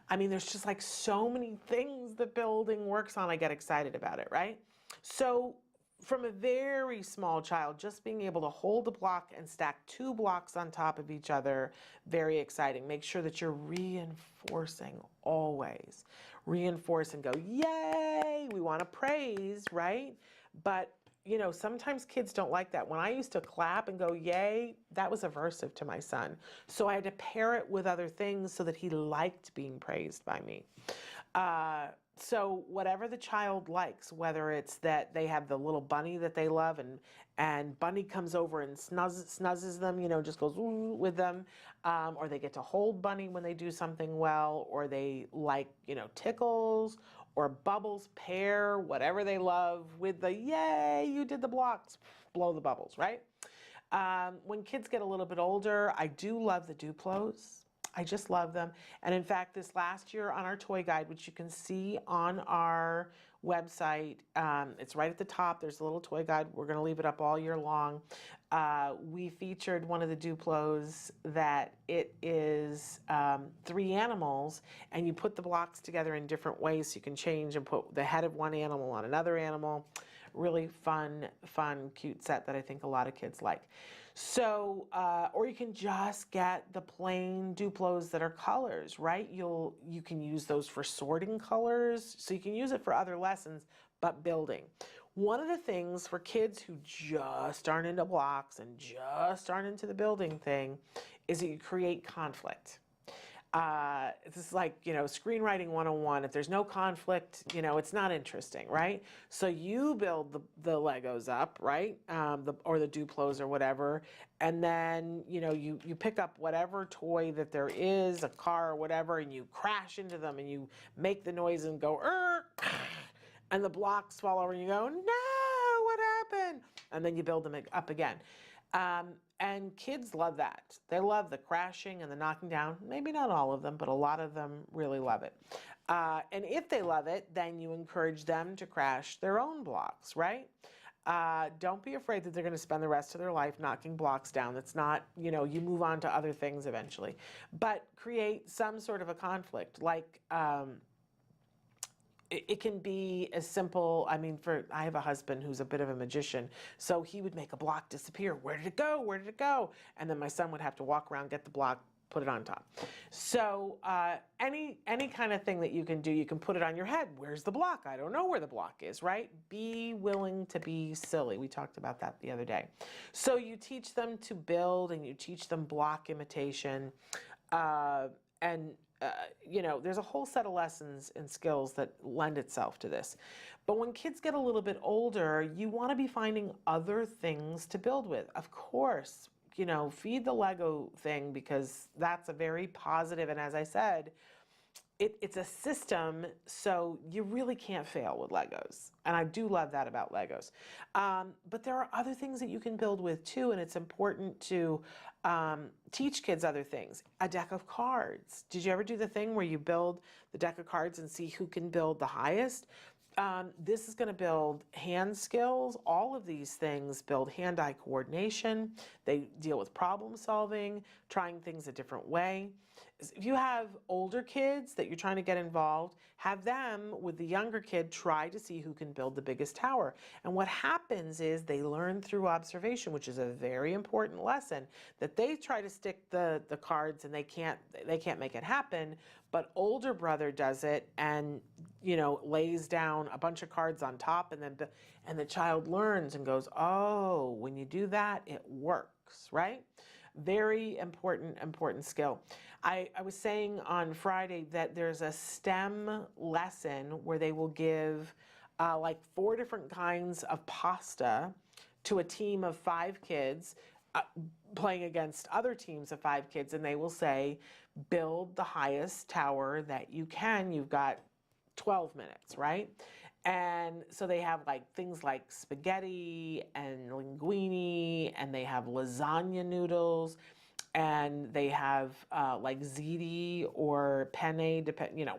I mean, there's just like so many things that building works on. I get excited about it, right? So from a very small child, just being able to hold a block and stack 2 blocks on top of each other, very exciting. Make sure that you're reinforcing always. Reinforce and go, yay! We want to praise, right? But you know, sometimes kids don't like that. When I used to clap and go, yay, that was aversive to my son. So I had to pair it with other things so that he liked being praised by me. So whatever the child likes, whether it's that they have the little bunny that they love and Bunny comes over and snuzzes them, you know, just goes ooh with them, or they get to hold Bunny when they do something well, or they like, you know, tickles, or bubbles, pair, whatever they love with the, yay, you did the blocks, blow the bubbles, right? When kids get a little bit older, I do love the Duplos. I just love them. And in fact, this last year on our toy guide, which you can see on our website, it's right at the top, there's a little toy guide. We're gonna leave it up all year long. We featured one of the Duplos that it is 3 animals, and you put the blocks together in different ways so you can change and put the head of one animal on another animal. Really fun, cute set that I think a lot of kids like. So, or you can just get the plain Duplos that are colors, right? You can use those for sorting colors, so you can use it for other lessons, but building. One of the things for kids who just aren't into blocks and just aren't into the building thing is that you create conflict. This is like, you know, screenwriting 101. If there's no conflict, you know, it's not interesting, right? So you build the Legos up, right? Or the Duplos or whatever. And then, you know, you pick up whatever toy that there is, a car or whatever, and you crash into them and you make the noise and go, and the blocks fall over and you go, no, what happened? And then you build them up again. And kids love that. They love the crashing and the knocking down. Maybe not all of them, but a lot of them really love it. And if they love it, then you encourage them to crash their own blocks, right? Don't be afraid that they're going to spend the rest of their life knocking blocks down. That's not, you know, you move on to other things eventually. But create some sort of a conflict, like it can be as simple, I mean, I have a husband who's a bit of a magician, so he would make a block disappear. Where did it go? Where did it go? And then my son would have to walk around, get the block, put it on top. So any kind of thing that you can do, you can put it on your head. Where's the block? I don't know where the block is, right? Be willing to be silly. We talked about that the other day. So you teach them to build, and you teach them block imitation, you know, there's a whole set of lessons and skills that lend itself to this. But when kids get a little bit older, you want to be finding other things to build with. Of course, you know, feed the Lego thing, because that's a very positive, and as I said, it's a system, so you really can't fail with Legos. And I do love that about Legos. But there are other things that you can build with too, and it's important to teach kids other things. A deck of cards. Did you ever do the thing where you build the deck of cards and see who can build the highest? This is going to build hand skills. All of these things build hand-eye coordination. They deal with problem solving, trying things a different way. If you have older kids that you're trying to get involved, have them with the younger kid try to see who can build the biggest tower. And what happens is they learn through observation, which is a very important lesson, that they try to stick the cards and they can't make it happen, but older brother does it and, you know, lays down a bunch of cards on top, and the child learns and goes, oh, when you do that, it works, right? Very important skill. I was saying on Friday that there's a STEM lesson where they will give like 4 different kinds of pasta to a team of 5 kids playing against other teams of 5 kids, and they will say, build the highest tower that you can. You've got 12 minutes, right? And so they have like things like spaghetti and linguine, and they have lasagna noodles, and they have like ziti or penne,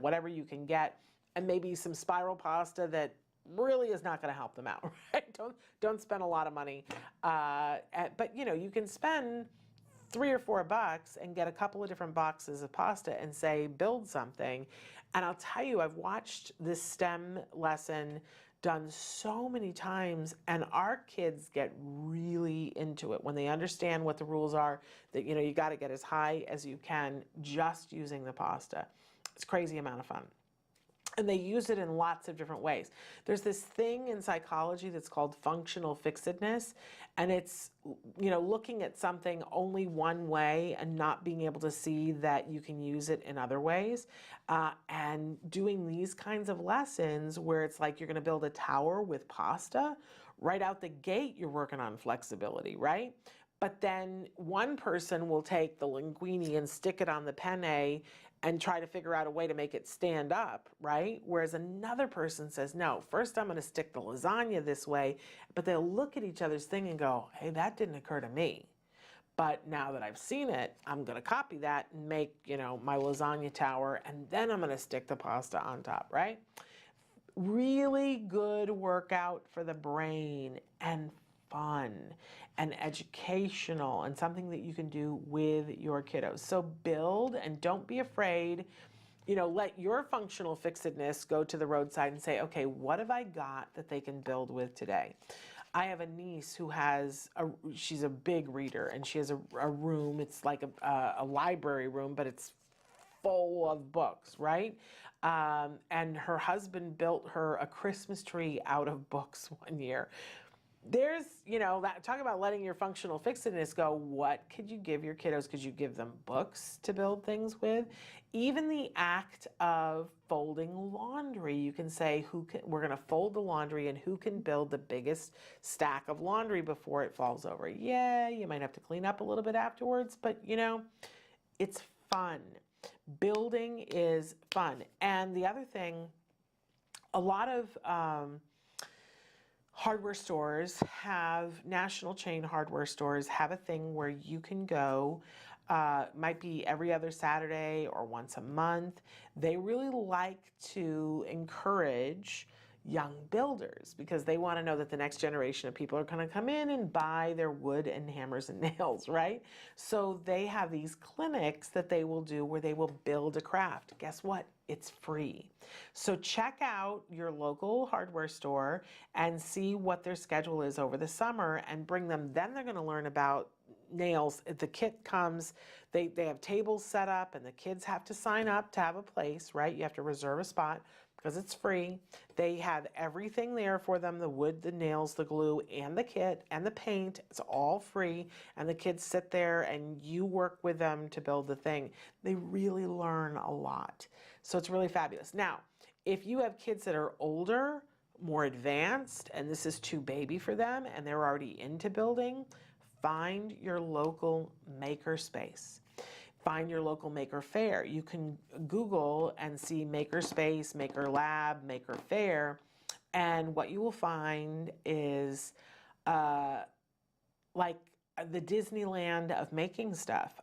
whatever you can get, and maybe some spiral pasta that really is not going to help them out, right? Don't spend a lot of money, but you can spend $3 or $4 and get a couple of different boxes of pasta and say build something. And I'll tell you, I've watched this STEM lesson done so many times, and our kids get really into it when they understand what the rules are, that you got to get as high as you can just using the pasta. It's a crazy amount of fun. And they use it in lots of different ways. There's this thing in psychology that's called functional fixedness, and it's looking at something only one way and not being able to see that you can use it in other ways. And doing these kinds of lessons where it's like you're going to build a tower with pasta, right out the gate you're working on flexibility, right? But then one person will take the linguine and stick it on the penne and try to figure out a way to make it stand up, right? Whereas another person says, no, first I'm going to stick the lasagna this way, but they'll look at each other's thing and go, hey, that didn't occur to me. But now that I've seen it, I'm going to copy that and make, my lasagna tower, and then I'm going to stick the pasta on top, right? Really good workout for the brain, and fun and educational, and something that you can do with your kiddos. So build, and don't be afraid. Let your functional fixedness go to the roadside and say, okay, what have I got that they can build with today? I have a niece who she's a big reader, and she has a room. It's like a library room, but it's full of books, right? And her husband built her a Christmas tree out of books one year. There's, that talk about letting your functional fixedness go. What could you give your kiddos? Could you give them books to build things with? Even the act of folding laundry, you can say, we're going to fold the laundry, and who can build the biggest stack of laundry before it falls over? Yeah, you might have to clean up a little bit afterwards, but it's fun. Building is fun. And the other thing, a lot of hardware stores national chain hardware stores have a thing where you can go, might be every other Saturday or once a month. They really like to encourage young builders because they want to know that the next generation of people are going to come in and buy their wood and hammers and nails, right? So they have these clinics that they will do where they will build a craft. Guess what? It's free. So check out your local hardware store and see what their schedule is over the summer and bring them. Then they're going to learn about nails. The kit comes, they have tables set up, and the kids have to sign up to have a place, right? You have to reserve a spot because it's free. They have everything there for them, the wood, the nails, the glue, and the kit, and the paint. It's all free, and the kids sit there and you work with them to build the thing. They really learn a lot. So it's really fabulous. Now, if you have kids that are older, more advanced, and this is too baby for them, and they're already into building, find your local maker space. Find your local maker fair. You can Google and see maker space, maker lab, maker fair, and what you will find is like the Disneyland of making stuff.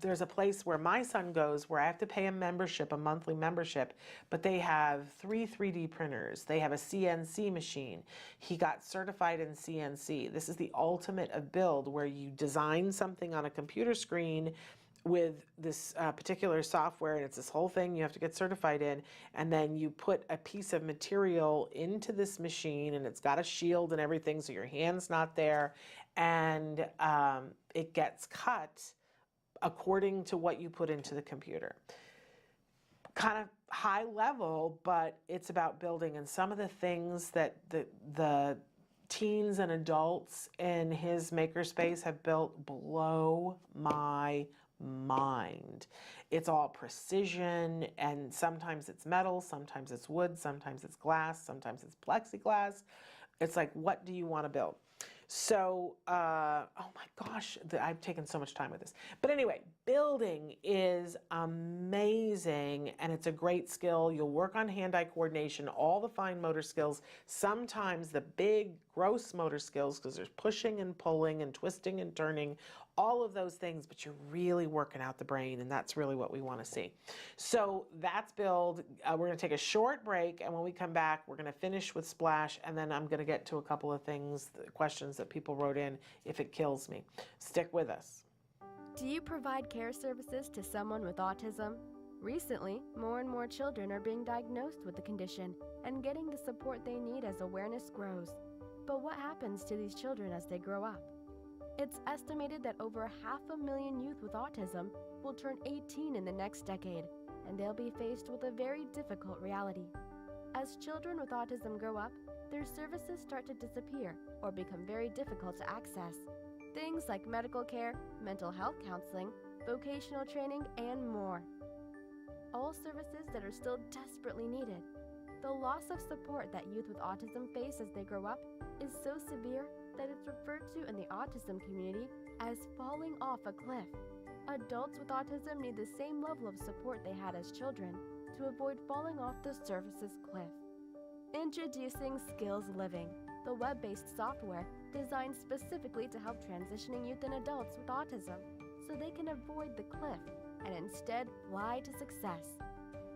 There's a place where my son goes where I have to pay a membership, a monthly membership, but they have 3 3D printers. They have a CNC machine. He got certified in CNC. This is the ultimate of build, where you design something on a computer screen with this particular software, and it's this whole thing you have to get certified in, and then you put a piece of material into this machine, and it's got a shield and everything so your hand's not there, and it gets cut according to what you put into the computer. Kind of high level, but it's about building, and some of the things that the teens and adults in his makerspace have built blow my mind. It's all precision, and sometimes it's metal, sometimes it's wood, sometimes it's glass, sometimes it's plexiglass. It's like, what do you want to build? So, oh my gosh, I've taken so much time with this. But anyway, building is amazing and it's a great skill. You'll work on hand-eye coordination, all the fine motor skills, sometimes the big gross motor skills because there's pushing and pulling and twisting and turning, all of those things, but you're really working out the brain and that's really what we want to see. So that's build. We're going to take a short break and when we come back, we're going to finish with splash and then I'm going to get to a couple of things, questions that people wrote in if it kills me. Stick with us. Do you provide care services to someone with autism? Recently, more and more children are being diagnosed with the condition and getting the support they need as awareness grows. But what happens to these children as they grow up? It's estimated that over 500,000 youth with autism will turn 18 in the next decade, and they'll be faced with a very difficult reality. As children with autism grow up, their services start to disappear or become very difficult to access. Things like medical care, mental health counseling, vocational training, and more. All services that are still desperately needed. The loss of support that youth with autism face as they grow up is so severe that it's referred to in the autism community as falling off a cliff. Adults with autism need the same level of support they had as children to avoid falling off the services cliff. Introducing Skills Living, the web-based software designed specifically to help transitioning youth and adults with autism so they can avoid the cliff and instead fly to success.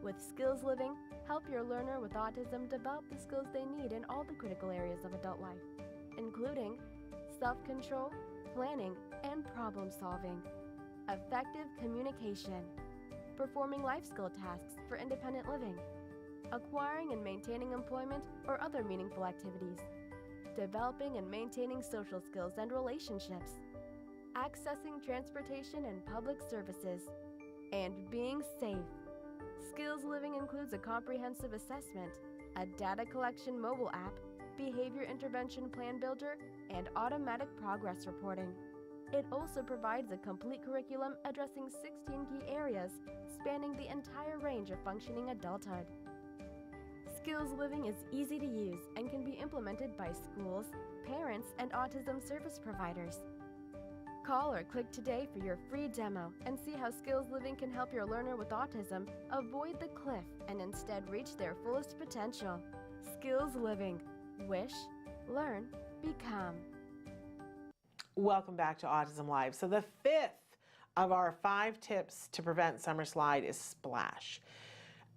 With Skills Living, help your learner with autism develop the skills they need in all the critical areas of adult life, including self-control, planning, and problem-solving, effective communication, performing life skill tasks for independent living, acquiring and maintaining employment or other meaningful activities, developing and maintaining social skills and relationships, accessing transportation and public services, and being safe. Skills Living includes a comprehensive assessment, a data collection mobile app, behavior intervention plan builder, and automatic progress reporting. It also provides a complete curriculum addressing 16 key areas spanning the entire range of functioning adulthood. Skills Living is easy to use and can be implemented by schools, parents, and autism service providers. Call or click today for your free demo and see how Skills Living can help your learner with autism avoid the cliff and instead reach their fullest potential. Skills Living. Wish, learn, become. Welcome back to Autism Live. So the fifth of our 5 tips to prevent summer slide is splash.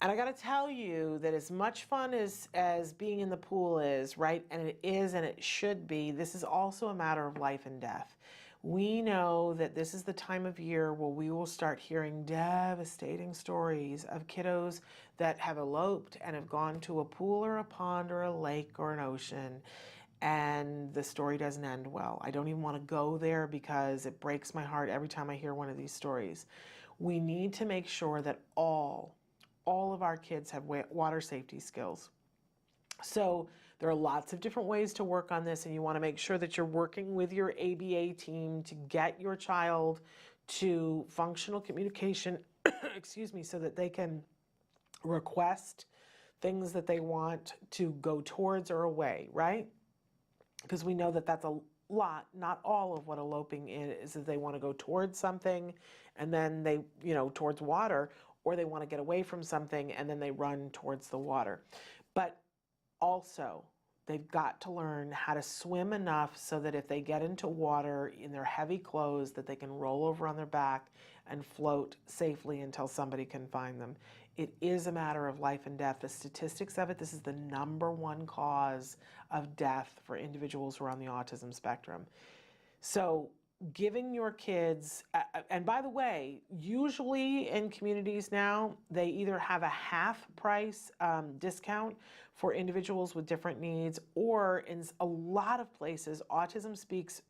And I got to tell you that as much fun as being in the pool is, right, and it is and it should be, this is also a matter of life and death. We know that this is the time of year where we will start hearing devastating stories of kiddos that have eloped and have gone to a pool or a pond or a lake or an ocean, and the story doesn't end well. I don't even want to go there because it breaks my heart every time I hear one of these stories. We need to make sure that all of our kids have water safety skills. So there are lots of different ways to work on this, and you want to make sure that you're working with your ABA team to get your child to functional communication, excuse me, so that they can request things that they want to go towards or away, right? Because we know that that's a lot, not all of what eloping is that they want to go towards something and then they, towards water, or they want to get away from something and then they run towards the water. But also, they've got to learn how to swim enough so that if they get into water in their heavy clothes, that they can roll over on their back and float safely until somebody can find them. It is a matter of life and death. The statistics of it, this is the #1 cause of death for individuals who are on the autism spectrum. So giving your kids, and by the way, usually in communities now, they either have a half price discount for individuals with different needs, or in a lot of places, Autism Speaks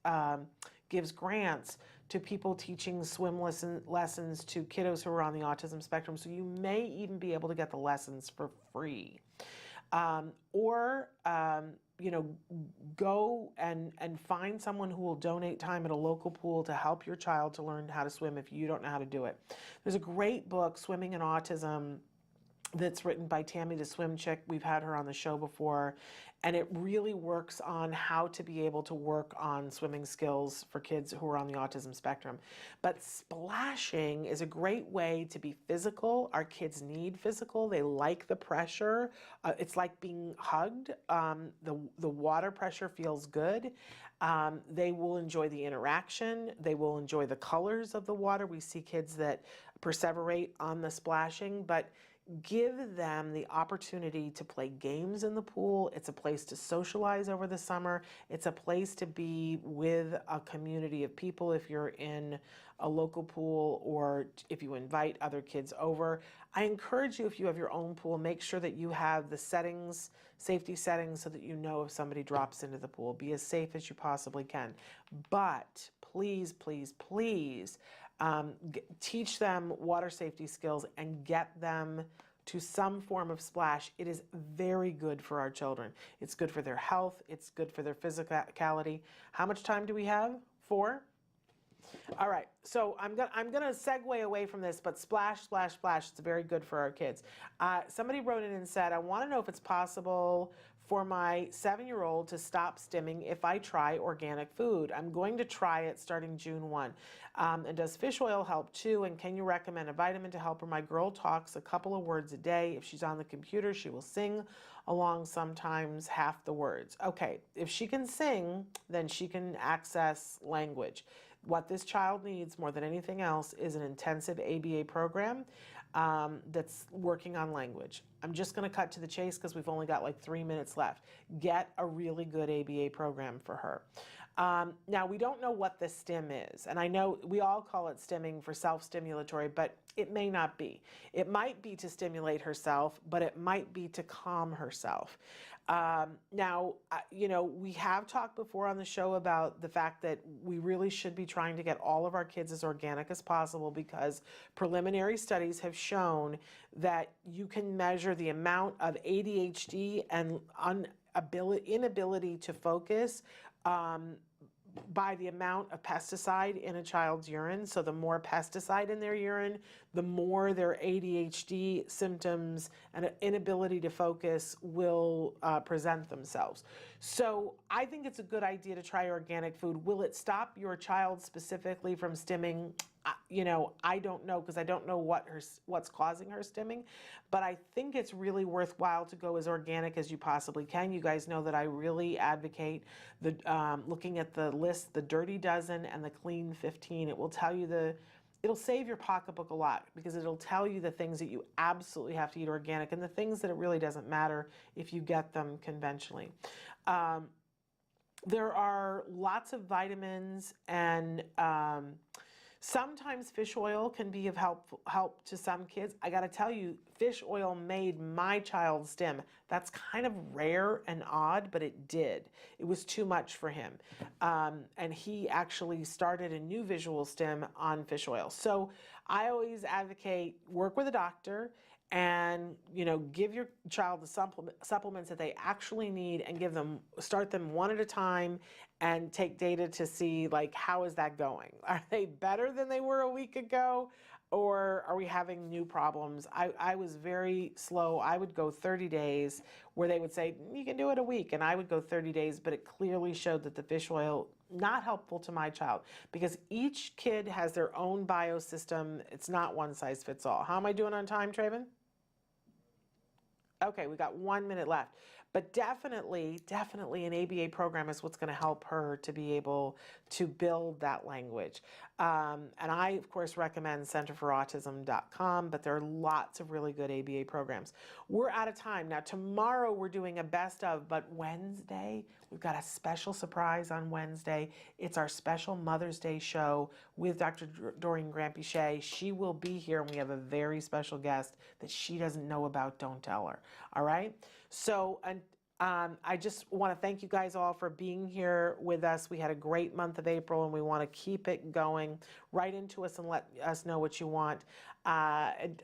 gives grants to people teaching swim lessons to kiddos who are on the autism spectrum. So you may even be able to get the lessons for free. Go and find someone who will donate time at a local pool to help your child to learn how to swim if you don't know how to do it. There's a great book, Swimming in Autism, that's written by Tammy the Swim Chick. We've had her on the show before, and it really works on how to be able to work on swimming skills for kids who are on the autism spectrum. But splashing is a great way to be physical. Our kids need physical. They like the pressure. It's like being hugged. The water pressure feels good. They will enjoy the interaction. They will enjoy the colors of the water. We see kids that perseverate on the splashing, but give them the opportunity to play games in the pool. It's a place to socialize over the summer. It's a place to be with a community of people if you're in a local pool or if you invite other kids over. I encourage you, if you have your own pool, make sure that you have the settings, safety settings, so that you know if somebody drops into the pool. Be as safe as you possibly can. But please, please, please, teach them water safety skills and get them to some form of splash. It is very good for our children. It's good for their health. It's good for their physicality. How much time do we have? 4? All right, so I'm gonna segue away from this, but splash, splash, splash, it's very good for our kids. Somebody wrote in and said, I wanna know if it's possible for my 7-year-old to stop stimming if I try organic food. I'm going to try it starting June 1. And does fish oil help too? And can you recommend a vitamin to help her? My girl talks a couple of words a day. If she's on the computer, she will sing along sometimes half the words. Okay, if she can sing, then she can access language. What this child needs more than anything else is an intensive ABA program that's working on language. I'm just going to cut to the chase because we've only got like 3 minutes left. Get a really good ABA program for her. Now, we don't know what the stim is, and I know we all call it stimming for self-stimulatory, but it may not be. It might be to stimulate herself, but it might be to calm herself. Now, you know, we have talked before on the show about the fact that we really should be trying to get all of our kids as organic as possible, because preliminary studies have shown that you can measure the amount of ADHD and inability to focus by the amount of pesticide in a child's urine. So the more pesticide in their urine, the more their ADHD symptoms and inability to focus will present themselves. So I think it's a good idea to try organic food. Will it stop your child specifically from stimming? You know, I don't know, because I don't know what's causing her stimming, but I think it's really worthwhile to go as organic as you possibly can. You guys know that I really advocate the looking at the list, the Dirty Dozen and the Clean 15. It will tell you it'll save your pocketbook a lot, because it'll tell you the things that you absolutely have to eat organic and the things that it really doesn't matter if you get them conventionally. There are lots of vitamins, and sometimes fish oil can be of help to some kids. I gotta tell you, fish oil made my child stim. That's kind of rare and odd, but it did. It was too much for him. And he actually started a new visual stim on fish oil. So I always advocate work with a doctor and, you know, give your child the supplements that they actually need, and start them one at a time, and take data to see, like, how is that going? Are they better than they were a week ago, or are we having new problems? I was very slow. I would go 30 days, where they would say, you can do it a week, and I would go 30 days, but it clearly showed that the fish oil, not helpful to my child, because each kid has their own biosystem. It's not one size fits all. How am I doing on time, Traven? Okay, we got 1 minute left. But definitely an ABA program is what's going to help her to be able to build that language. And I, of course, recommend centerforautism.com, but there are lots of really good ABA programs. We're out of time. Now, tomorrow we're doing a best of, but Wednesday, we've got a special surprise on Wednesday. It's our special Mother's Day show with Dr. Doreen Grampiche. She will be here, and we have a very special guest that she doesn't know about. Don't tell her. All right? So, I just want to thank you guys all for being here with us. We had a great month of April, and we want to keep it going. Write into us and let us know what you want. I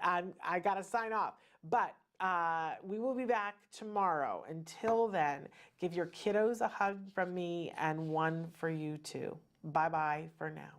got to sign off, but we will be back tomorrow. Until then, give your kiddos a hug from me and one for you too. Bye-bye for now.